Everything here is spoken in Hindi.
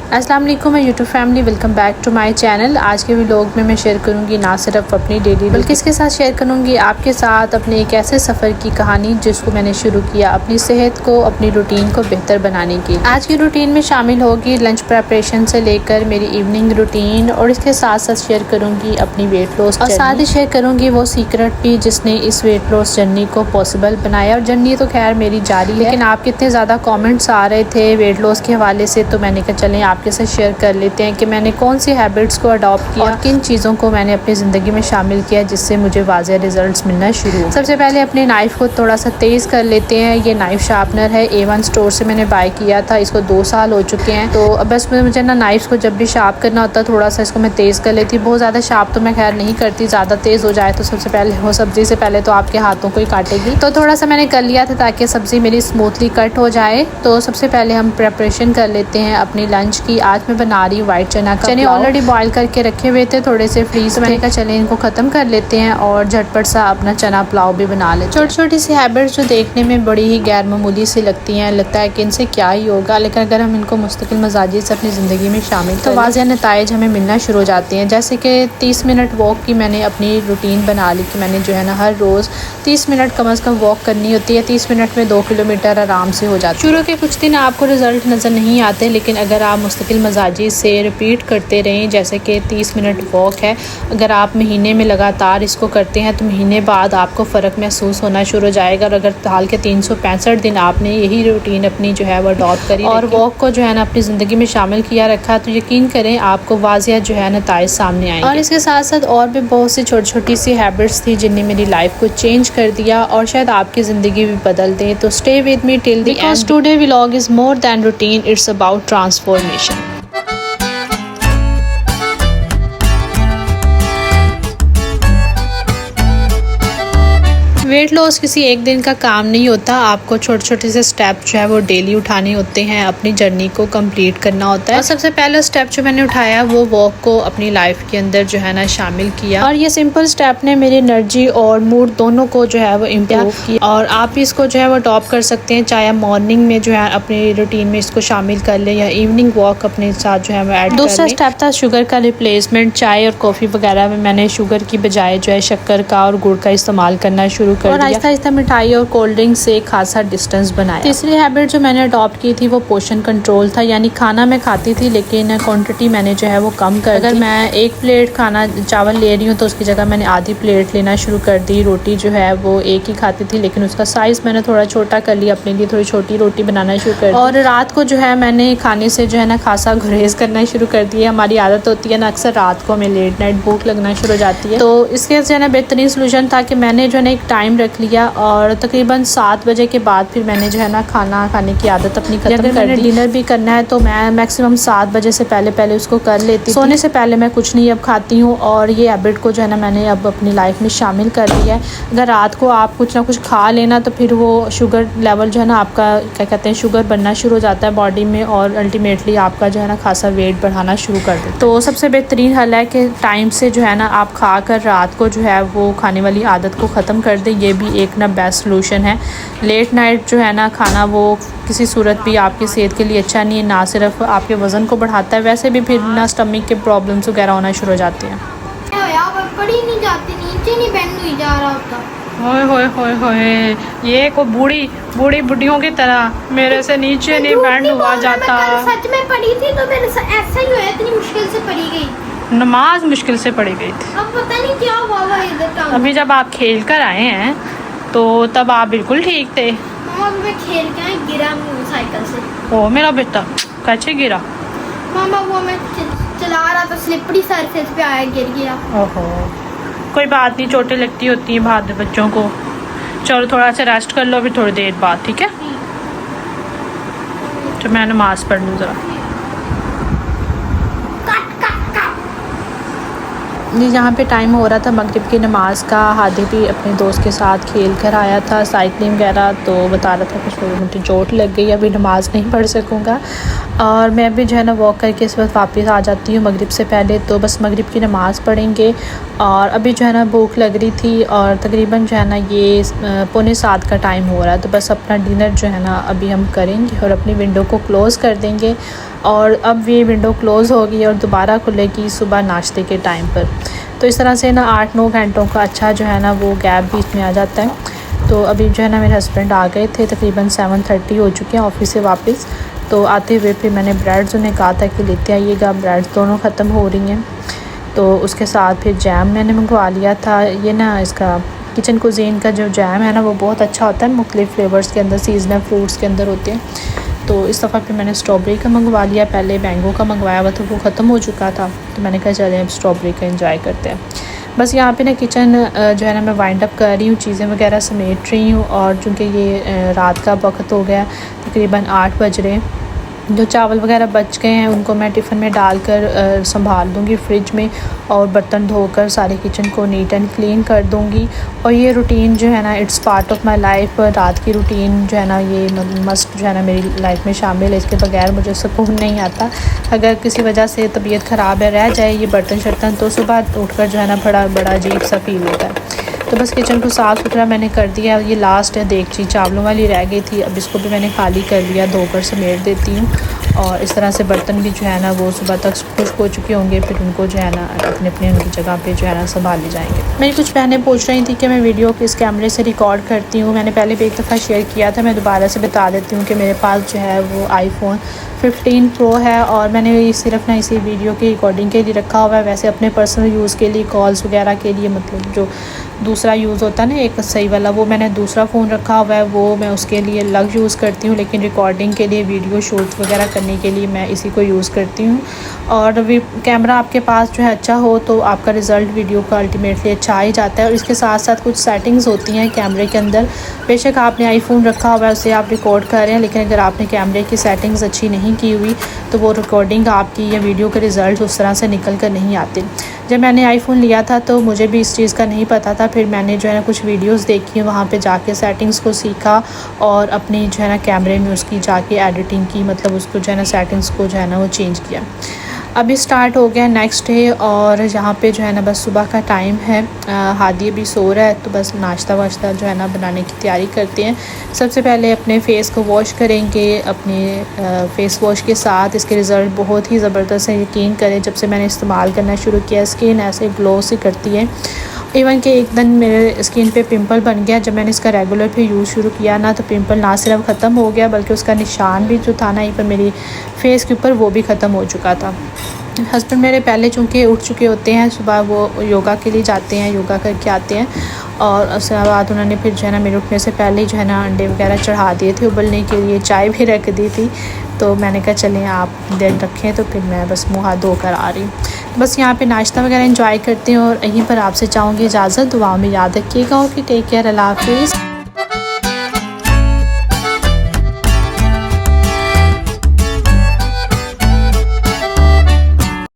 अस्सलाम वालेकुम मैं YouTube family, welcome back to my channel. आज के व्लॉग में मैं शेयर करूंगी ना सिर्फ अपनी डेली बल्कि इसके साथ शेयर करूंगी आपके साथ अपने एक ऐसे सफ़र की कहानी जिसको मैंने शुरू किया अपनी सेहत को, अपनी रूटीन को बेहतर बनाने की। आज की रूटीन में शामिल होगी लंच प्रेपरेशन से लेकर मेरी इवनिंग रूटीन, और इसके साथ साथ शेयर करूँगी अपनी वेट लॉस और साथ ही शेयर करूँगी वो सीक्रेट भी जिसने इस वेट लॉस जर्नी को पॉसिबल बनाया। और जर्नी तो खैर मेरी जारी है, लेकिन आपके इतने ज़्यादा कॉमेंट्स आ रहे थे वेट लॉस के हवाले से, तो मैंने कहा चलें आपके साथ शेयर कर लेते हैं कि मैंने कौन सी हैबिट्स को अडॉप्ट किया और किन चीज़ों को मैंने अपनी ज़िंदगी में शामिल किया जिससे मुझे वाज़ेह रिजल्ट्स मिलना शुरू हुए। सबसे पहले अपने नाइफ़ को थोड़ा सा तेज़ कर लेते हैं। ये नाइफ़ शार्पनर है, A1 स्टोर से मैंने बाय किया था, इसको 2 साल हो चुके हैं। तो अब बस मुझे ना नाइफ़ को जब भी शार्प करना होता है थोड़ा सा इसको मैं तेज़ कर लेती। बहुत ज़्यादा शार्प तो मैं खैर नहीं करती, ज़्यादा तेज़ हो जाए तो सबसे पहले वो सब्ज़ी से पहले तो आपके हाथों को ही काटेगी। तो थोड़ा सा मैंने कर लिया था ताकि सब्ज़ी मेरी स्मूथली कट हो जाए। तो सबसे पहले हम प्रेपरेशन कर लेते हैं अपनी लंच की। आज मैं बना रही हूँ वाइट चना का। चने ऑलरेडी बॉईल करके रखे हुए थे, थोड़े से फ्रीज। मैंने कहा चले इनको ख़त्म कर लेते हैं और झटपट सा अपना चना पुलाव भी बना लेते हैं। छोटी छोटी सी हैबिट्स जो देखने में बड़ी ही गैर मामूली सी लगती हैं, लगता है कि इनसे क्या ही होगा, लेकिन अगर हम इनको मुस्तकिल मजाजी से अपनी ज़िंदगी में शामिल तो वाज़ेह नताइज हमें मिलना शुरू हो जाते हैं। जैसे कि 30 मिनट वॉक की मैंने अपनी रूटीन बना ली कि मैंने जो है ना हर रोज़ 30 मिनट कम अज़ कम वॉक करनी होती है। 30 मिनट में 2 किलोमीटर आराम से हो जाता है। शुरू के कुछ दिन आपको रिजल्ट नज़र नहीं आते, लेकिन अगर आप मुस्तकिल मजाजी से रिपीट करते रहें, जैसे कि 30 मिनट वॉक है, अगर आप महीने में लगातार इसको करते हैं तो महीने बाद आपको फ़र्क महसूस होना शुरू हो जाएगा। और अगर हाल के 365 दिन आपने यही रूटीन अपनी जो है वो अडॉप्ट करी और वॉक को जो है ना अपनी ज़िंदगी में शामिल किया रखा, तो यकीन करें आपको वाज़ेह जो है नताइज सामने आएंगे। और इसके साथ साथ और भी बहुत सी छोटी छोटी सी हैबिट्स थी जिनने मेरी लाइफ को चेंज कर दिया और शायद आपकी ज़िंदगी भी बदल दे। तो stay with me till the end. Today vlog is more than routine, it's about transformation. Weight loss किसी एक दिन का काम नहीं होता, आपको छोटे छोटे से स्टेप जो है वो डेली उठाने होते हैं, अपनी जर्नी को कंप्लीट करना होता है। और सबसे पहला स्टेप जो मैंने उठाया वो वॉक को अपनी लाइफ के अंदर जो है ना शामिल किया, और ये सिंपल स्टेप ने मेरी एनर्जी और मूड दोनों को जो है वो इम्प्रूव किया। और आप भी इसको जो है वो टॉप कर सकते हैं, चाहे आप मॉर्निंग में जो है अपनी रूटीन में इसको शामिल कर ले या इवनिंग वॉक अपने साथ जो है वो ऐड कर ले। दूसरा स्टेप था शुगर का रिप्लेसमेंट। चाय और कॉफ़ी वगैरह में मैंने शुगर की बजाय जो है शक्कर का और गुड़ का इस्तेमाल करना शुरू कर और आहिस्ता आहिस्ता मिठाई और कोल्ड ड्रिंक से खासा डिस्टेंस बनाया। तीसरी हैबिट जो मैंने अडॉप्ट की थी वो पोर्शन कंट्रोल था, यानी खाना मैं खाती थी लेकिन क्वांटिटी मैंने जो है वो कम कर दी। अगर मैं 1 प्लेट खाना चावल ले रही हूँ तो उसकी जगह मैंने आधी प्लेट लेना शुरू कर दी। रोटी जो है वो एक ही खाती थी, लेकिन उसका साइज़ मैंने थोड़ा छोटा कर लिया, अपने लिए थोड़ी छोटी रोटी बनाना शुरू कर दी। और रात को जो है मैंने खाने से जो है ना खासा गुरेज करना शुरू कर दिया। हमारी आदत होती है ना, अक्सर रात को हमें लेट नाइट भूख लगना शुरू हो जाती है। तो इसके जो है ना बेहतरीन सोल्यूशन था कि मैंने जो है ना एक टाइम रख लिया और तकरीबन 7 बजे के बाद फिर मैंने जो है ना खाना खाने की आदत अपनी खत्म कर दी। डिनर भी करना है तो मैं मैक्सिमम 7 बजे से पहले उसको कर लेती। सोने से पहले मैं कुछ नहीं अब खाती हूँ, और ये हैबिट को जो है ना मैंने अब अपनी लाइफ में शामिल कर लिया है। अगर रात को आप कुछ ना कुछ खा लेना तो फिर वो शुगर लेवल जो है ना आपका क्या कहते हैं शुगर बनना शुरू हो जाता है बॉडी में, और अल्टीमेटली आपका जो है ना खासा वेट बढ़ाना शुरू कर दे। तो सबसे बेहतरीन हल है कि टाइम से जो है ना आप खा कर रात को जो है वो खाने वाली आदत को ख़त्म कर दें। ये भी एक ना बेस्ट सलूशन है। लेट नाइट जो है ना खाना वो किसी सूरत भी आपकी सेहत के लिए अच्छा नहीं है, ना सिर्फ आपके वज़न को बढ़ाता है, वैसे भी फिर ना स्टमक के प्रॉब्लम्स वगैरह होना शुरू हो जाते हैं। पड़ी नहीं जाती, नीचे नहीं बैंड हुई जा रहा होता। होए होए होए होए, ये को बूढ़ी बुढ़ियों की तरह मेरे से नीचे नहीं बैंड हुआ जाता। सच में पड़ी थी तो मेरे साथ ऐसा ही हुआ, इतनी मुश्किल से पड़ी गई। नमाज मुश्किल से पढ़ी गई थी। अब पता नहीं क्या हुआ इधर। अभी जब आप खेल कर आए हैं तो तब आप बिल्कुल ठीक थे। मामा मैं खेल के आया, गिरा साइकिल से। ओ मेरा बेटा कैसे गिरा? मामा वो मैं चला रहा था, स्लिपरी सरफेस पे आया, गिर गया। ओहो, कोई बात नहीं, चोटें लगती होती हैं बहादुर बच्चों को। चलो थोड़ा सा रेस्ट कर लो अभी थोड़ी देर बाद, ठीक है? तो मैं नमाज पढ़ लूँ ज़रा। जी जहाँ पे टाइम हो रहा था मगरिब की नमाज का, हादी भी अपने दोस्त के साथ खेल कर आया था साइकिलिंग वगैरह, तो बता रहा था कुछ मुझे चोट लग गई, अभी नमाज नहीं पढ़ सकूँगा। और मैं भी जो है ना वॉक करके इस वक्त वापस आ जाती हूँ मगरिब से पहले। तो बस मगरिब की नमाज़ पढ़ेंगे और अभी जो है ना भूख लग रही थी और तकरीबन जो है ना ये 6:45 का टाइम हो रहा है। तो बस अपना डिनर जो है ना अभी हम करेंगे और अपनी विंडो को क्लोज़ कर देंगे। और अब ये विंडो क्लोज़ होगी और दोबारा खुलेगी सुबह नाश्ते के टाइम पर। तो इस तरह से ना 8-9 घंटों का अच्छा जो है ना वो गैप बीच में आ जाता है। तो अभी जो है ना मेरे हस्बैंड आ गए थे, तकरीबन 7:30 हो चुके हैं ऑफ़िस से वापस। तो आते हुए फिर मैंने ब्रेड्स उन्हें कहा था कि लेते आइएगा, ब्रेड्स दोनों ख़त्म हो रही हैं। तो उसके साथ फिर जैम मैंने मंगवा लिया था। ये ना इसका किचन कुज़ीन का जो जैम है ना वो बहुत अच्छा होता है, मुख्तलिफ़ फ्लेवर्स के अंदर, सीजनल फ्रूट्स के अंदर होते हैं। तो इस दफ़ा फिर मैंने स्ट्रॉबेरी का मंगवा लिया, पहले मैंगो का मंगवाया हुआ था वो ख़त्म हो चुका था। तो मैंने कहा चलें अब स्ट्रॉबेरी का एंजॉय करते हैं। बस यहाँ पे ना किचन जो है ना मैं वाइंड अप कर रही हूँ, चीज़ें वगैरह समेट रही हूँ। और चूँकि ये रात का वक्त हो गया, तकरीबन 8 बज रहे हैं। जो चावल वगैरह बच गए हैं उनको मैं टिफ़िन में डालकर संभाल दूँगी फ्रिज में, और बर्तन धोकर सारे किचन को नीट एंड क्लीन कर दूँगी। और ये रूटीन जो है ना it's part of my life. रात की रूटीन जो है ना ये मस्ट जो है ना मेरी लाइफ में शामिल है, इसके बगैर मुझे सुकून नहीं आता। अगर किसी वजह से तबीयत ख़राब है रह जाए ये बर्तन शर्तन, तो सुबह उठकर जो है ना बड़ा अजीब सा फील होता है। तो बस किचन को साफ़ सुथरा मैंने कर दिया। ये लास्ट है देगची चावलों वाली रह गई थी, अब इसको भी मैंने खाली कर लिया, धोकर समेट देती हूँ। और इस तरह से बर्तन भी जो है ना वो सुबह तक खुश्क हो चुके होंगे, फिर उनको जो है ना अपने अपने उनकी जगह पे जो है ना संभाल जाएंगे। मेरी कुछ बहनें पूछ रही थी कि मैं वीडियो किस कैमरे से रिकॉर्ड करती हूँ। मैंने पहले भी एक दफ़ा शेयर किया था, मैं दोबारा से बता देती हूँ कि मेरे पास जो है वो iPhone 15 Pro है और मैंने सिर्फ ना इसी वीडियो की रिकॉर्डिंग के लिए रखा हुआ है। वैसे अपने पर्सनल यूज़ के लिए, कॉल्स वगैरह के लिए, मतलब जो दूसरा यूज़ होता है ना एक सही वाला, वो मैंने दूसरा फ़ोन रखा हुआ है, वो मैं उसके लिए अलग यूज़ करती हूँ। लेकिन रिकॉर्डिंग के लिए, वीडियो शूट वगैरह करने के लिए मैं इसी को यूज़ करती हूँ। और कैमरा आपके पास जो है अच्छा हो तो आपका रिज़ल्ट वीडियो का अल्टीमेटली अच्छा आ ही जाता है। और इसके साथ साथ कुछ सेटिंग्स होती हैं कैमरे के अंदर। बेशक आपने आईफोन रखा हुआ है, उससे आप रिकॉर्ड कर रहे हैं, लेकिन अगर आपने कैमरे की सेटिंग्स अच्छी नहीं की हुई तो वो रिकॉर्डिंग आपकी या वीडियो के रिज़ल्ट उस तरह से निकल कर नहीं आते। जब मैंने आईफोन लिया था तो मुझे भी इस चीज़ का नहीं पता था। फिर मैंने जो है ना कुछ वीडियोस देखी, वहाँ पे जाके सेटिंग्स को सीखा और अपनी जो है ना कैमरे में उसकी जाके एडिटिंग की, मतलब उसको जो है ना सेटिंग्स को जो है ना वो चेंज किया। अभी स्टार्ट हो गया नेक्स्ट डे और यहाँ पे जो है ना बस सुबह का टाइम है। हादी भी सो रहा है, तो बस नाश्ता वाश्ता जो है ना बनाने की तैयारी करते हैं। सबसे पहले अपने फ़ेस को वॉश करेंगे। अपने फ़ेस वॉश के साथ इसके रिज़ल्ट बहुत ही ज़बरदस्त है, यकीन करें। जब से मैंने इस्तेमाल करना शुरू किया स्किन ऐसे ग्लो सी करती है। इवन कि एक दिन मेरे स्किन पे पिंपल बन गया। जब मैंने इसका रेगुलर पे यूज़ शुरू किया ना, तो पिंपल ना सिर्फ ख़त्म हो गया बल्कि उसका निशान भी जो था ना पर मेरी फ़ेस के ऊपर, वो भी ख़त्म हो चुका था। हस्बैंड मेरे पहले चूँकि उठ चुके होते हैं, सुबह वो योगा के लिए जाते हैं, योगा करके आते हैं। और उसके बाद उन्होंने फिर जो है ना मेरे उठने से पहले ही जो है ना अंडे वगैरह चढ़ा दिए थे उबलने के लिए, चाय भी रख दी थी। तो मैंने कहा चलें आप देर रखें, तो फिर मैं बस मुँह हाथ धोकर आ रही हूँ। बस यहाँ पे नाश्ता वगैरह एंजॉय करते हैं और यहीं पर आपसे चाहूँगी इजाज़त। दुआओं में याद रखिएगा। ओके, टेक केयर, अल्लाह हाफ़िज़।